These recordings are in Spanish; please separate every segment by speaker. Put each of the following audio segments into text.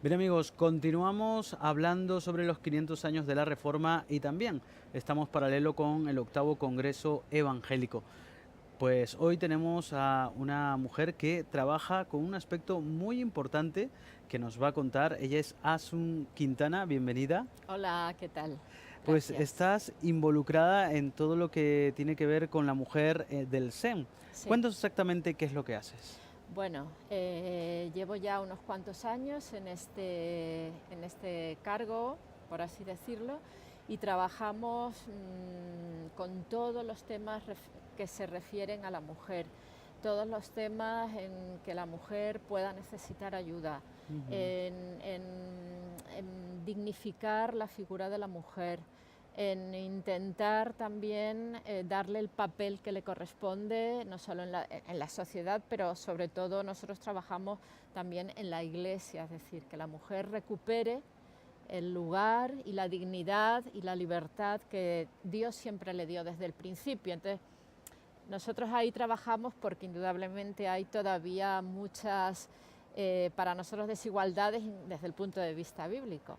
Speaker 1: Bien amigos, continuamos hablando sobre los 500 años de la Reforma y también estamos paralelo con el octavo Congreso Evangélico. Pues hoy tenemos a una mujer que trabaja con un aspecto muy importante que nos va a contar. Ella es Asun Quintana, bienvenida.
Speaker 2: Hola, ¿qué tal?
Speaker 1: Pues
Speaker 2: Gracias.
Speaker 1: estás involucrada en todo lo que tiene que ver con la mujer del SEM.
Speaker 2: Sí,
Speaker 1: Cuéntanos exactamente qué es lo que haces.
Speaker 2: bueno, llevo ya unos cuantos años en este cargo, por así decirlo, y trabajamos con todos los temas que se refieren a la mujer, todos los temas en que la mujer pueda necesitar ayuda,
Speaker 1: Ujú.
Speaker 2: en dignificar la figura de la mujer, en intentar también darle el papel que le corresponde, no solo en la sociedad, pero sobre todo nosotros trabajamos también en la iglesia, es decir, que la mujer recupere el lugar y la dignidad y la libertad que Dios siempre le dio desde el principio. Entonces, nosotros ahí trabajamos porque indudablemente hay todavía muchas, para nosotros, desigualdades desde el punto de vista bíblico.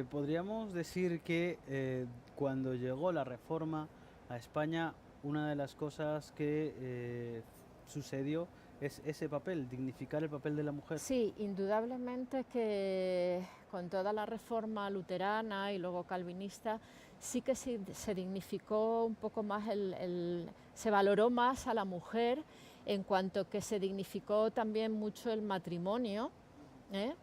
Speaker 1: Podríamos decir que cuando llegó la reforma a España, una de las cosas que sucedió es ese papel, dignificar el papel de la mujer.
Speaker 2: Sí, indudablemente que con toda la reforma luterana y luego calvinista, sí que se dignificó un poco más, se valoró más a la mujer, en cuanto que se dignificó también mucho el matrimonio. ¿Eh?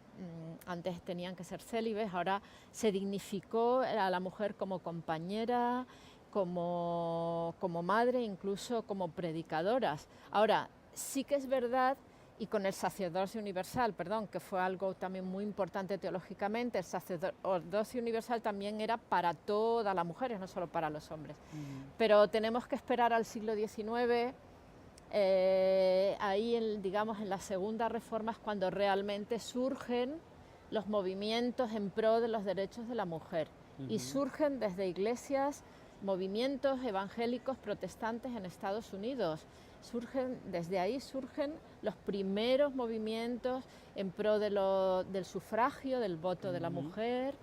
Speaker 2: Antes tenían que ser célibes, ahora se dignificó a la mujer como compañera, como madre, incluso como predicadoras. Ahora, sí que es verdad, y con el sacerdocio universal, perdón, que fue algo también muy importante teológicamente, el sacerdocio universal también era para todas las mujeres, no solo para los hombres.
Speaker 1: Ujú.
Speaker 2: Pero tenemos que esperar al siglo XIX. Ahí, digamos, en la segunda reforma es cuando realmente surgen los movimientos en pro de los derechos de la mujer. Y
Speaker 1: Ujú.
Speaker 2: surgen desde iglesias, movimientos evangélicos protestantes en Estados Unidos. Desde ahí surgen los primeros movimientos en pro del sufragio, del voto de la
Speaker 1: Ujú.
Speaker 2: mujer.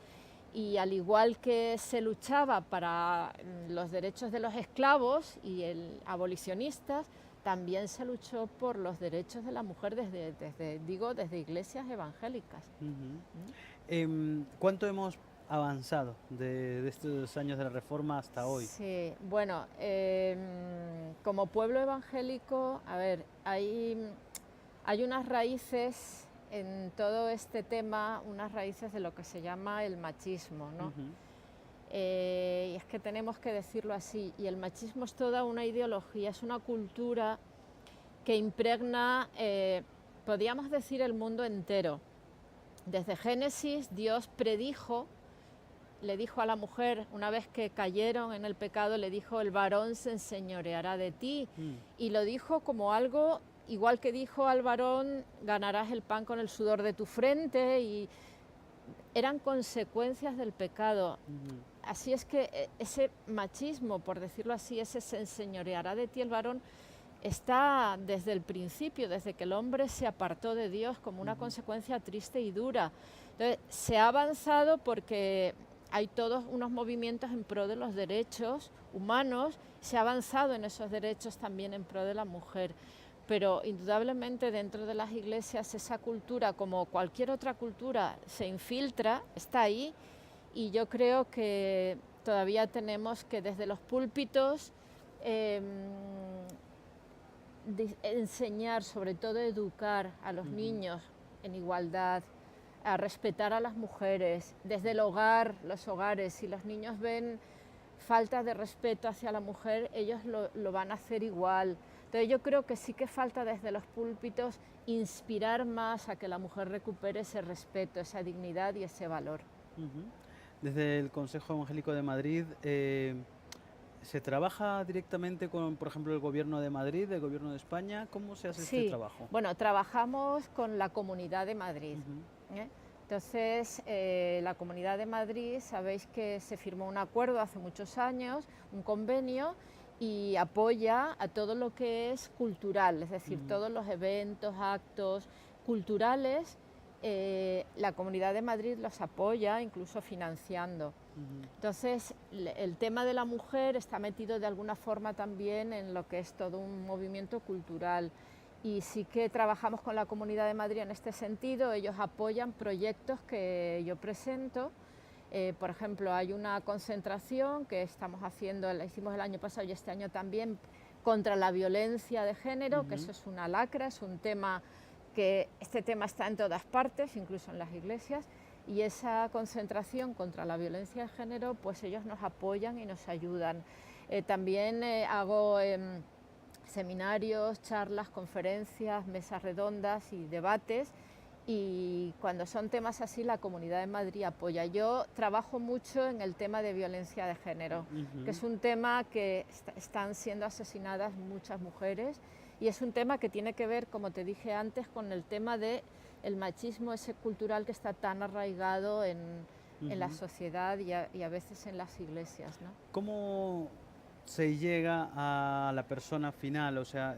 Speaker 2: Y al igual que se luchaba para los derechos de los esclavos y abolicionistas, también se luchó por los derechos de la mujer desde iglesias evangélicas.
Speaker 1: Ujú.
Speaker 2: ¿Mm?
Speaker 1: ¿Cuánto hemos avanzado de estos años de la reforma hasta hoy?
Speaker 2: Sí, bueno, como pueblo evangélico, a ver, hay unas raíces en todo este tema, unas raíces de lo que se llama el machismo, ¿no?
Speaker 1: Ujú.
Speaker 2: Y es que tenemos que decirlo así, y el machismo es toda una ideología, es una cultura que impregna, podríamos decir, el mundo entero. Desde Génesis, Dios le dijo a la mujer, una vez que cayeron en el pecado, le dijo: el varón se enseñoreará de ti.
Speaker 1: Mm.
Speaker 2: Y lo dijo como algo, igual que dijo al varón: ganarás el pan con el sudor de tu frente, y eran consecuencias del pecado.
Speaker 1: Ujú.
Speaker 2: Así es que ese machismo, por decirlo así, ese se enseñoreará de ti el varón, está desde el principio, desde que el hombre se apartó de Dios, como una
Speaker 1: Ujú.
Speaker 2: consecuencia triste y dura. Entonces, se ha avanzado porque hay todos unos movimientos en pro de los derechos humanos, se ha avanzado en esos derechos también en pro de la mujer. Pero indudablemente dentro de las iglesias esa cultura, como cualquier otra cultura, se infiltra, está ahí, y yo creo que todavía tenemos que desde los púlpitos eh, enseñar, sobre todo educar a los
Speaker 1: Ujú.
Speaker 2: niños en igualdad, a respetar a las mujeres, desde el hogar, los hogares. Si los niños ven falta de respeto hacia la mujer, ellos lo van a hacer igual. Entonces yo creo que sí que falta desde los púlpitos inspirar más a que la mujer recupere ese respeto, esa dignidad y ese valor.
Speaker 1: Ujú. Desde el Consejo Evangélico de Madrid, ¿se trabaja directamente con, por ejemplo, el Gobierno de Madrid, el Gobierno de España? ¿Cómo se hace este
Speaker 2: Sí,
Speaker 1: trabajo?
Speaker 2: bueno, trabajamos con la Comunidad de Madrid.
Speaker 1: Ujú.
Speaker 2: ¿Eh? Entonces, la Comunidad de Madrid, sabéis que se firmó un acuerdo hace muchos años, un convenio, y apoya a todo lo que es cultural, es decir,
Speaker 1: Ujú.
Speaker 2: todos los eventos, actos culturales la Comunidad de Madrid los apoya, incluso financiando. Entonces, el tema de la mujer está metido de alguna forma también en lo que es todo un movimiento cultural. Y sí que trabajamos con la Comunidad de Madrid en este sentido, ellos apoyan proyectos que yo presento. Por ejemplo, hay una concentración que estamos haciendo, la hicimos el año pasado y este año también, contra la violencia de género, que eso es una lacra, es un tema que este tema está en todas partes, incluso en las iglesias, y esa concentración contra la violencia de género, pues ellos nos apoyan y nos ayudan. También hago seminarios, charlas, conferencias, mesas redondas y debates, y cuando son temas así la Comunidad de Madrid apoya. Yo trabajo mucho en el tema de violencia de género, que es un tema que están siendo asesinadas muchas mujeres, y es un tema que tiene que ver, como te dije antes, con el tema del machismo ese cultural que está tan arraigado en la sociedad y a veces en las iglesias, ¿no?
Speaker 1: ¿Cómo se llega a la persona final? O sea,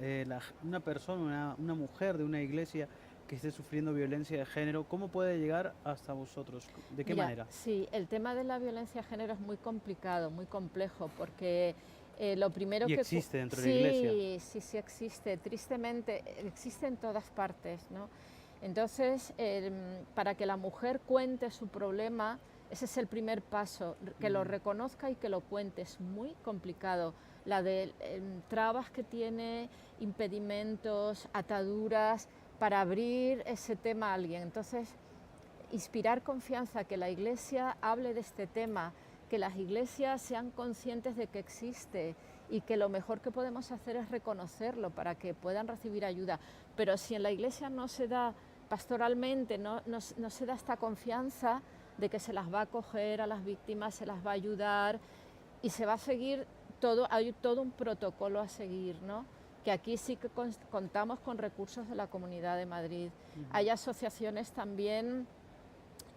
Speaker 1: una persona, una mujer de una iglesia que esté sufriendo violencia de género, ¿cómo puede llegar hasta vosotros? ¿De qué manera?
Speaker 2: Sí, el tema de la violencia de género es muy complicado, muy complejo, porque lo primero
Speaker 1: ¿Y
Speaker 2: que...
Speaker 1: existe dentro de la iglesia?
Speaker 2: Sí existe, tristemente, existe en todas partes, ¿no? Entonces, para que la mujer cuente su problema, ese es el primer paso, que lo reconozca y que lo cuente, es muy complicado. La de trabas que tiene, impedimentos, ataduras, para abrir ese tema a alguien. Entonces, inspirar confianza, que la Iglesia hable de este tema, que las iglesias sean conscientes de que existe y que lo mejor que podemos hacer es reconocerlo para que puedan recibir ayuda. Pero si en la Iglesia no se da pastoralmente, no se da esta confianza de que se las va a acoger a las víctimas, se las va a ayudar y se va a seguir todo, hay todo un protocolo a seguir, ¿no? Que aquí sí que contamos con recursos de la Comunidad de Madrid. Hay asociaciones también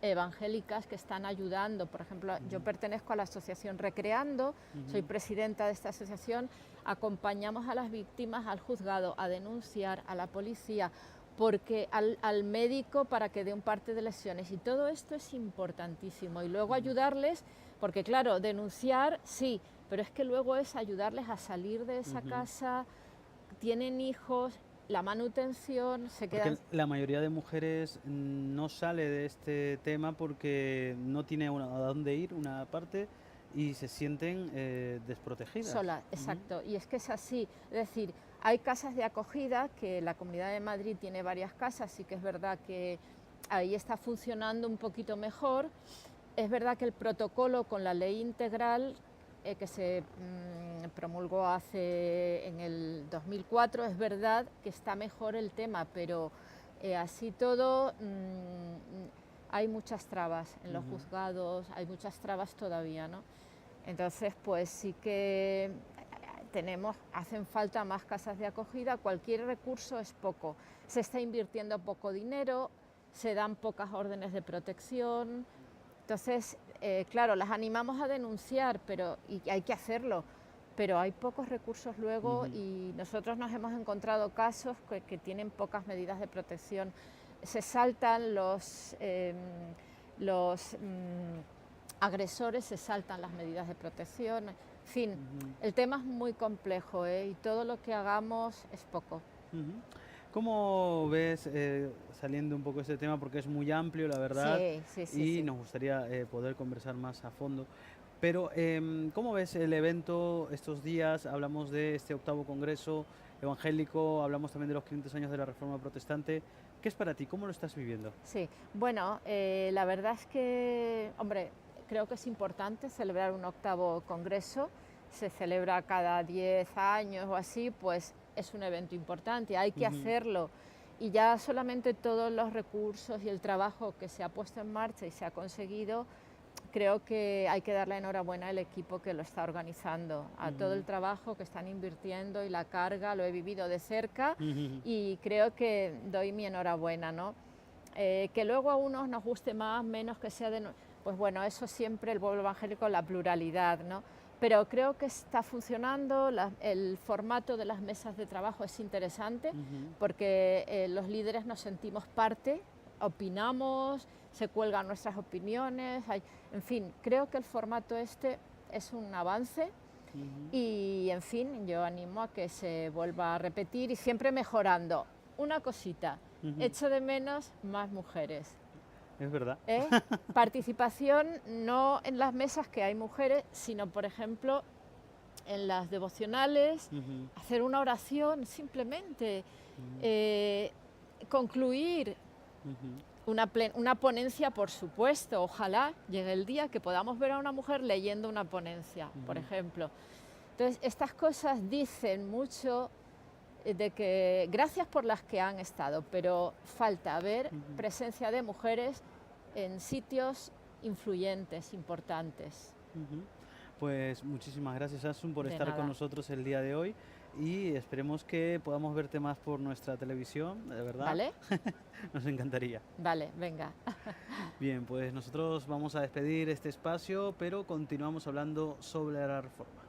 Speaker 2: evangélicas que están ayudando. Por ejemplo, yo pertenezco a la asociación Recreando, soy presidenta de esta asociación, acompañamos a las víctimas al juzgado a denunciar a la policía, porque al médico para que dé un parte de lesiones, y todo esto es importantísimo, y luego ayudarles, porque claro, denunciar sí, pero es que luego es ayudarles a salir de esa casa, tienen hijos, la manutención, se quedan...
Speaker 1: Porque la mayoría de mujeres no sale de este tema porque no tiene a dónde ir, una parte, y se sienten desprotegidas.
Speaker 2: Sola, exacto, y es que es así, es decir, hay casas de acogida, que la Comunidad de Madrid tiene varias casas, sí que es verdad que ahí está funcionando un poquito mejor. Es verdad que el protocolo con la ley integral que se promulgó en el 2004, es verdad que está mejor el tema, pero así todo hay muchas trabas en los juzgados, hay muchas trabas todavía, ¿no? Entonces, pues sí que hacen falta más casas de acogida, cualquier recurso es poco, se está invirtiendo poco dinero, se dan pocas órdenes de protección. Entonces, claro, las animamos a denunciar, y hay que hacerlo, pero hay pocos recursos luego y nosotros nos hemos encontrado casos que tienen pocas medidas de protección. Se saltan los agresores, se saltan las medidas de protección. En fin, el tema es muy complejo, y todo lo que hagamos es poco.
Speaker 1: ¿Cómo ves, saliendo un poco de este tema, porque es muy amplio, la verdad, y nos gustaría poder conversar más a fondo, pero ¿cómo ves el evento estos días? Hablamos de este 8º Congreso Evangélico, hablamos también de los 500 años de la Reforma Protestante. ¿Qué es para ti? ¿Cómo lo estás viviendo?
Speaker 2: Sí, bueno, la verdad es que, hombre, creo que es importante celebrar un 8º Congreso, se celebra cada 10 años o así, pues es un evento importante, hay que hacerlo, y ya solamente todos los recursos y el trabajo que se ha puesto en marcha y se ha conseguido, creo que hay que darle enhorabuena al equipo que lo está organizando, a todo el trabajo que están invirtiendo y la carga, lo he vivido de cerca y creo que doy mi enhorabuena, ¿no? Que luego a unos nos guste más, menos, que sea pues bueno, eso siempre el pueblo evangélico, la pluralidad, ¿no? Pero creo que está funcionando, el formato de las mesas de trabajo es interesante, porque los líderes nos sentimos parte, opinamos, se cuelgan nuestras opiniones, en fin, creo que el formato este es un avance y, en fin, yo animo a que se vuelva a repetir y siempre mejorando. Una cosita, echo de menos más mujeres.
Speaker 1: Es verdad.
Speaker 2: Participación no en las mesas que hay mujeres, sino, por ejemplo, en las devocionales, hacer una oración simplemente, concluir una ponencia, por supuesto. Ojalá llegue el día que podamos ver a una mujer leyendo una ponencia, por ejemplo. Entonces, estas cosas dicen mucho de que gracias por las que han estado, pero falta ver presencia de mujeres en sitios influyentes, importantes.
Speaker 1: Pues muchísimas gracias, Asun, por estar
Speaker 2: nada.
Speaker 1: con nosotros el día de hoy y esperemos que podamos verte más por nuestra televisión, de verdad.
Speaker 2: ¿Vale?
Speaker 1: Nos encantaría.
Speaker 2: Vale, venga.
Speaker 1: Bien, pues nosotros vamos a despedir este espacio, pero continuamos hablando sobre la reforma.